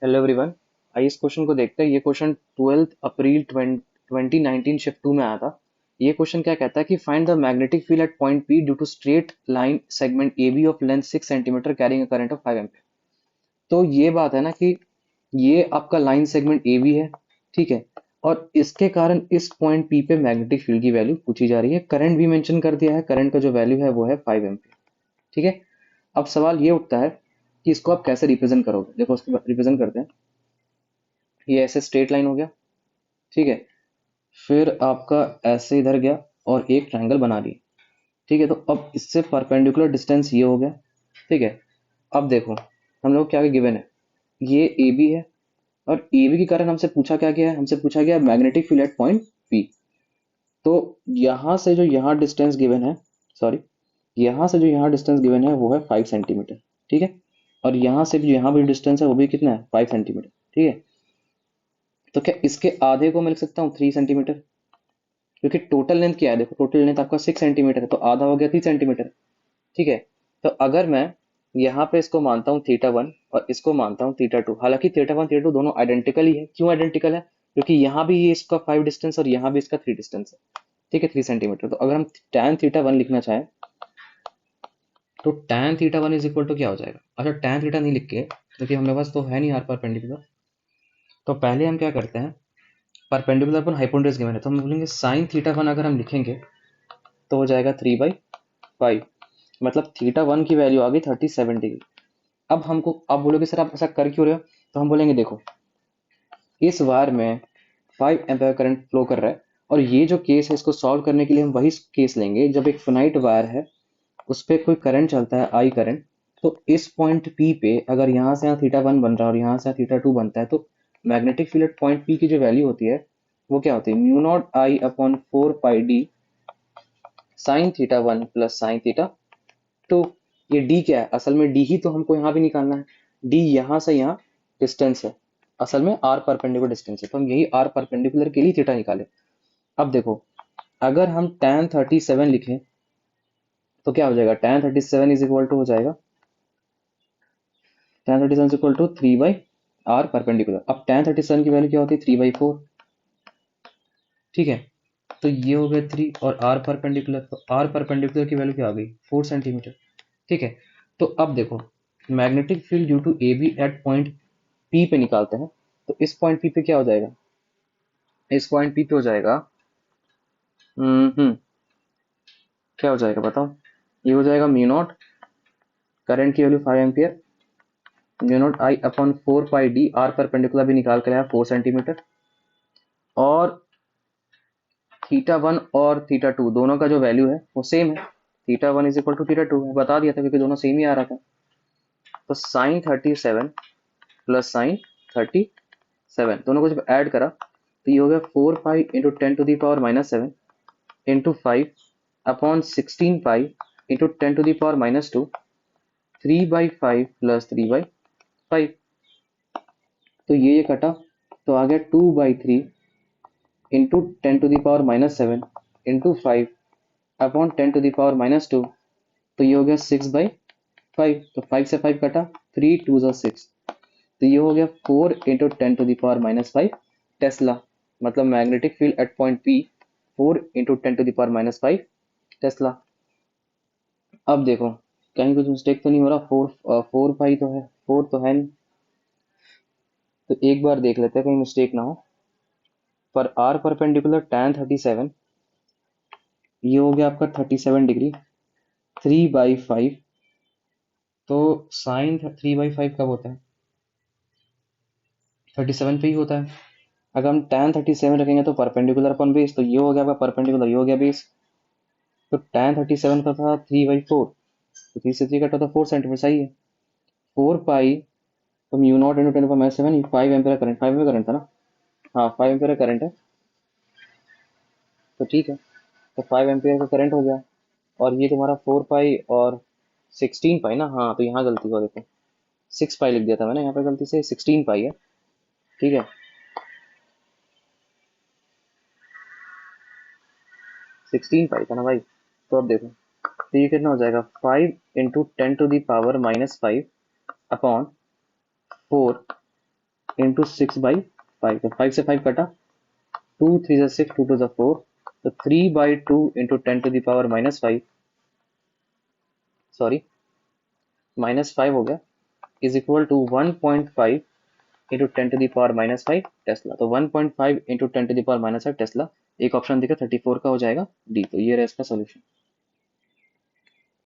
Hello everyone. आइए इस question को देखते हैं। ये क्वेश्चन 12 अप्रैल 2019 शिफ्ट 2 में आया था। ये क्वेश्चन क्या कहता है कि find the magnetic field at point P due to straight line segment A B of length 6 centimetre carrying a current of 5 ampere. तो ये बात है ना कि ये आपका लाइन सेगमेंट ए बी है, ठीक है, और इसके कारण इस पॉइंट पी पे मैग्नेटिक फील्ड की वैल्यू पूछी जा रही है। करंट भी मेंशन कर दिया है, करंट का जो वैल्यू है वो है 5 एम्पीयर, ठीक है। अब सवाल ये उठता है कि इसको आप कैसे रिप्रेजेंट करोगे। देखो उसको रिप्रेजेंट करते हैं। ये ऐसे स्ट्रेट लाइन हो गया, ठीक है। फिर आपका ऐसे इधर गया और एक ट्रायंगल बना ली, ठीक है। तो अब इससे परपेंडिकुलर डिस्टेंस ये हो गया, ठीक है। अब देखो हम लोग क्या गिवन है, ये ए बी है, और ए बी के कारण हमसे पूछा क्या गया है, हमसे पूछा गया magnetic field at point P. तो यहाँ से जो यहाँ डिस्टेंस गिवन है, सॉरी, यहाँ से जो यहाँ डिस्टेंस गिवन है वो है 5 सेंटीमीटर, ठीक है। और यहाँ से भी यहाँ भी डिस्टेंस है वो भी कितना है, 5 सेंटीमीटर, ठीक है। तो क्या इसके आधे को मैं लिख सकता हूँ 3 सेंटीमीटर, क्योंकि टोटल लेंथ क्या है, देखो टोटल लेंथ आपका 6 सेंटीमीटर है, तो आधा हो गया 3 सेंटीमीटर, ठीक है। तो अगर मैं यहाँ पे इसको मानता हूँ थीटा 1 और इसको मानता हूँ थीटा 2, हालांकि थीटा 1 थीटा 2 दोनों आइडेंटिकल ही है। क्यों आइडेंटिकल है? क्योंकि यहाँ भी ये इसका 5 डिस्टेंस और यहाँ भी इसका 3 डिस्टेंस है, ठीक है, 3 सेंटीमीटर। तो अगर हम tan थीटा 1 लिखना चाहें तो tan theta 1 is equal to क्या हो जाएगा। अच्छा, tan थीटा नहीं लिख के, क्योंकि हमारे पास तो है नहीं आर परपेंडिकुलर, तो पहले हम क्या करते हैं, परपेंडिकुलर पर हाइपोटेन्यूज गिवन है तो हम बोलेंगे sin थीटा 1 अगर हम लिखेंगे तो हो जाएगा 3/5, मतलब थीटा 1 की वैल्यू आ गई 37 डिग्री। अब हमको अब बोलोगे सर आप ऐसा कर क्यों रहे हो, तो हम बोलेंगे देखो इस वायर में 5 एम्पीयर करंट फ्लो कर रहा है, और ये जो केस है इसको सॉल्व करने के लिए हम वही केस लेंगे जब एक फिनाइट वायर है, उस पर कोई करंट चलता है, आई करंट। तो इस पॉइंट पी पे अगर यहाँ से यहाँ थीटा 1 बन रहा है और यहाँ से यहाँ थीटा 2 बनता है, तो magnetic field at point P की जो वैल्यू होती है वो क्या होती है, μ0I/4πd sin θ1 प्लस sin θ2। ये डी क्या है, असल में डी ही तो हमको यहाँ भी निकालना है। डी यहाँ से यहाँ डिस्टेंस है, असल में आर परपेंडिकुलर डिस्टेंस है, तो हम यही आर परपेंडिकुलर के लिए थीटा निकाले। अब देखो अगर हम tan 37 लिखें तो क्या हो जाएगा, tan 37 इज इक्वल टू हो जाएगा tan 37 is equal to 3/r perpendicular. अब tan 37 की वैल्यू क्या होती है, 3/4, ठीक है। तो ये हो गया 3 और आर परपेंडिकुलर, तो आर परपेंडिकुलर की वैल्यू क्या आ गई, 4 सेंटीमीटर, ठीक है। तो अब देखो magnetic field due to A B at point P पे निकालते हैं। तो इस पॉइंट पी पे क्या हो जाएगा, इस पॉइंट पी पे हो जाएगा क्या हो जाएगा बताओ, ये हो जाएगा μ0, करंट की value 5 ampere, μ0I/4πd, are perpendicular भी निकाल कर आया 4 सेंटीमीटर, और थीटा 1 और थीटा 2 दोनों का जो वैल्यू है वो सेम है, theta 1 is equal to theta 2 है, बता दिया था क्योंकि दोनों सेम ही आ रहा था। तो sin 37 प्लस sin 37 दोनों को जब ऐड करा तो ये हो गया 4π × 10⁻⁷ इंटू 5/16π × 10⁻⁻2, 3/5 प्लस 3/5। तो ये कटा तो आ गया 2/3 इंटू 10⁻⁷ इंटू 5/10⁻²। तो ये हो गया 6/5, तो 5 से 5 कटा, 3 2 6, तो ये हो गया 4 × 10⁻⁵ टेस्ला, मतलब magnetic field at point P 4 × 10⁻⁵ Tesla. अब देखो कहीं कुछ मिस्टेक तो नहीं हो रहा, 4 तो है, 4 तो है नहीं, तो एक बार देख लेते हैं कहीं मिस्टेक ना हो। पर आर परपेंडिकुलर tan 37 ये हो गया आपका 37 डिग्री, 3/5, तो साइन 3/5 कब होता है, 37 पे ही होता है। अगर हम tan 37 रखेंगे तो परपेंडिकुलर अपन बेस, तो ये हो गया आपका परपेंडिकुलर, ये हो गया बेस। तो tan 37 का था 3/4, तो 3 से 3 कटा तो 4 सेंटीमीटर, सही है। 4 पाई, तो μ0 × 10⁻⁷, 5 एम्पियर करंट, 5 एम्पियर करंट था ना, हाँ 5 एम्पियर करंट है, तो ठीक है। तो 5 एम्पियर का करंट हो गया, और ये तुम्हारा 4 पाई और 16 पाई ना, हाँ तो यहाँ गलती हुआ, देखो 6 पाई लिख दिया था मैंने, यहाँ पे गलती से 16 पाई है, ठीक है। 16 पाई था ना भाई। तो अब देखो तो ये कितना हो जाएगा, 5 × 10⁻⁻⁵ अपॉन 4 इंटू 6/5, तो 5 से 5 कटा, 2 3 जा 6, 2 2 जा 4, तो 3/2 इंटू 10⁻⁻5, सॉरी -5 हो गया, is equal to 1.5 into 10⁻⁻5 tesla. तो 1.5 इंटू 10⁻⁻5 टेस्ला, एक ऑप्शन दिखा 34 का हो जाएगा डी, तो ये रहा इसका सोल्यूशन।